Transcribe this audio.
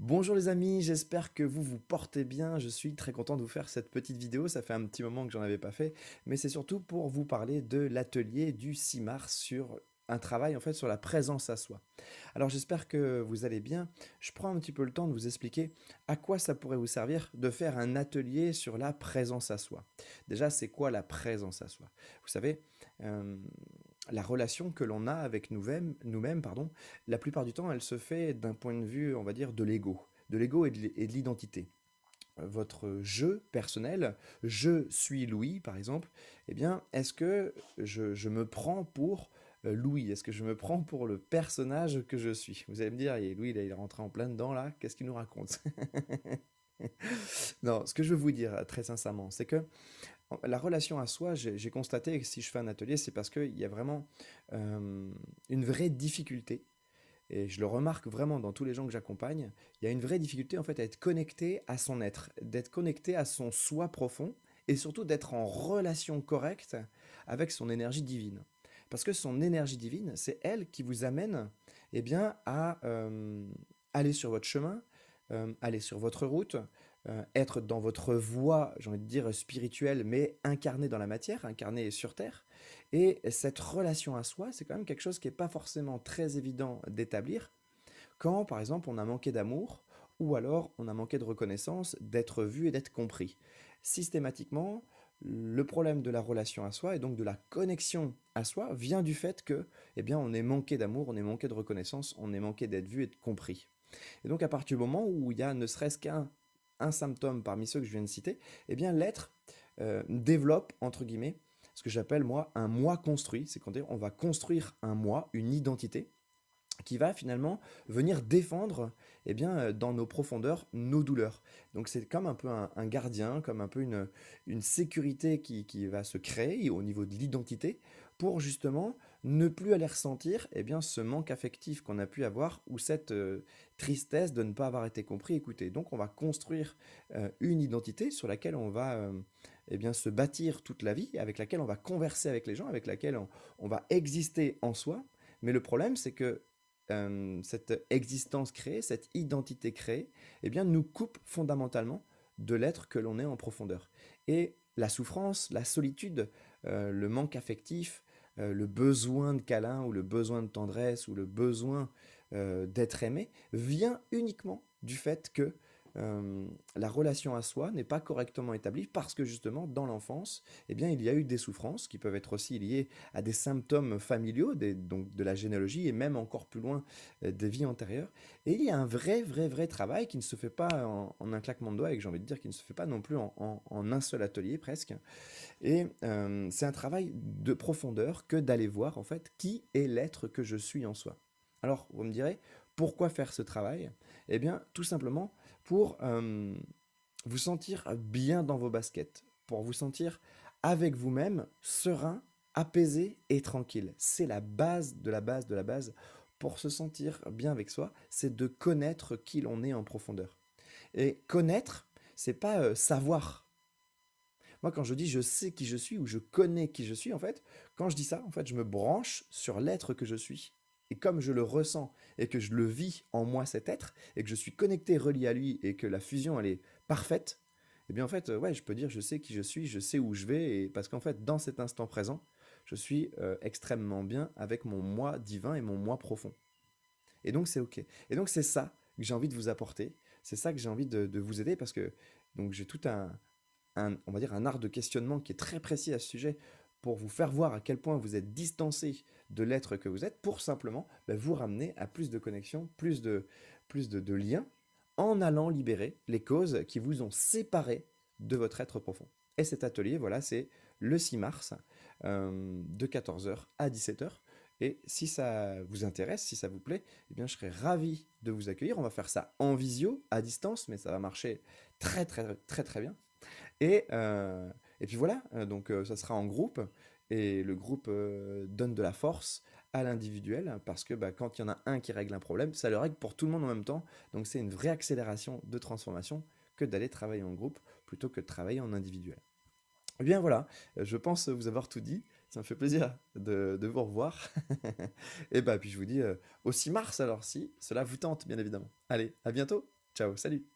Bonjour les amis, j'espère que vous vous portez bien. Je suis très content de vous faire cette petite vidéo. Ça fait un petit moment que j'en avais pas fait, mais c'est surtout pour vous parler de l'atelier du 6 mars sur un travail en fait sur la présence à soi. Alors j'espère que vous allez bien. Je prends un petit peu le temps de vous expliquer à quoi ça pourrait vous servir de faire un atelier sur la présence à soi. Déjà, c'est quoi la présence à soi? Vous savez, euh, la relation que l'on a avec nous-mêmes, pardon, la plupart du temps, elle se fait d'un point de vue, on va dire, de l'ego et de l'identité. Votre je personnel, je suis Louis, par exemple, eh bien, est-ce que je me prends pour Louis? Est-ce que je me prends pour le personnage que je suis? Vous allez me dire, et Louis, là, il est rentré en plein dedans, là, qu'est-ce qu'il nous raconte? Non, ce que je veux vous dire, très sincèrement, c'est que la relation à soi, j'ai constaté que si je fais un atelier, c'est parce qu'il y a vraiment une vraie difficulté, et je le remarque vraiment dans tous les gens que j'accompagne, il y a une vraie difficulté en fait à être connecté à son être, d'être connecté à son soi profond, et surtout d'être en relation correcte avec son énergie divine. Parce que son énergie divine, c'est elle qui vous amène eh bien, à aller sur votre chemin, aller sur votre route, être dans votre voie, j'ai envie de dire spirituelle, mais incarnée dans la matière, incarnée sur Terre. Et cette relation à soi, c'est quand même quelque chose qui n'est pas forcément très évident d'établir quand, par exemple, on a manqué d'amour ou alors on a manqué de reconnaissance, d'être vu et d'être compris. Systématiquement, le problème de la relation à soi et donc de la connexion à soi vient du fait que, eh bien, on est manqué d'amour, on est manqué de reconnaissance, on est manqué d'être vu et de compris. Et donc à partir du moment où il y a ne serait-ce qu'un symptôme parmi ceux que je viens de citer, eh bien l'être développe, entre guillemets, ce que j'appelle moi un moi construit, c'est quand on va construire un moi, une identité, qui va finalement venir défendre eh bien, dans nos profondeurs nos douleurs. Donc c'est comme un peu un gardien, comme un peu une sécurité qui va se créer au niveau de l'identité pour justement ne plus aller ressentir eh bien, ce manque affectif qu'on a pu avoir ou cette tristesse de ne pas avoir été compris, écouté. Donc on va construire une identité sur laquelle on va eh bien, se bâtir toute la vie, avec laquelle on va converser avec les gens, avec laquelle on va exister en soi. Mais le problème, c'est que cette existence créée, cette identité créée, eh bien, nous coupe fondamentalement de l'être que l'on est en profondeur. Et la souffrance, la solitude, le manque affectif, le besoin de câlin ou le besoin de tendresse ou le besoin d'être aimé vient uniquement du fait que la relation à soi n'est pas correctement établie parce que justement dans l'enfance, eh bien, il y a eu des souffrances qui peuvent être aussi liées à des symptômes familiaux, donc de la généalogie et même encore plus loin des vies antérieures. Et il y a un vrai travail qui ne se fait pas en un claquement de doigts et que j'ai envie de dire qui ne se fait pas non plus en un seul atelier presque. Et c'est un travail de profondeur que d'aller voir en fait qui est l'être que je suis en soi. Alors vous me direz, pourquoi faire ce travail? Eh bien tout simplement pour vous sentir bien dans vos baskets, pour vous sentir avec vous-même serein, apaisé et tranquille. C'est la base de la base de la base. Pour se sentir bien avec soi, c'est de connaître qui l'on est en profondeur. Et connaître, c'est pas savoir. Moi, quand je dis je sais qui je suis ou je connais qui je suis, en fait, quand je dis ça, en fait, je me branche sur l'être que je suis. Et comme je le ressens et que je le vis en moi, cet être, et que je suis connecté, relié à lui, et que la fusion, elle est parfaite, eh bien, en fait, ouais, je peux dire je sais qui je suis, je sais où je vais, et parce qu'en fait, dans cet instant présent, je suis extrêmement bien avec mon moi divin et mon moi profond. Et donc, c'est OK. Et donc, c'est ça que j'ai envie de vous apporter. C'est ça que j'ai envie de vous aider parce que donc j'ai tout on va dire un art de questionnement qui est très précis à ce sujet pour vous faire voir à quel point vous êtes distancé de l'être que vous êtes pour simplement vous ramener à plus de connexion, plus de liens en allant libérer les causes qui vous ont séparé de votre être profond. Et cet atelier, voilà, c'est le 6 mars de 14h à 17h. Et si ça vous intéresse, si ça vous plaît, eh bien, je serais ravi de vous accueillir. On va faire ça en visio, à distance, mais ça va marcher très bien. Et, euh, et puis voilà, donc ça sera en groupe, et le groupe donne de la force à l'individuel, parce que bah, quand il y en a un qui règle un problème, ça le règle pour tout le monde en même temps, donc c'est une vraie accélération de transformation que d'aller travailler en groupe plutôt que de travailler en individuel. Eh bien voilà, je pense vous avoir tout dit, ça me fait plaisir de vous revoir, et bah puis je vous dis au 6 mars alors si cela vous tente bien évidemment. Allez, à bientôt. Ciao, salut.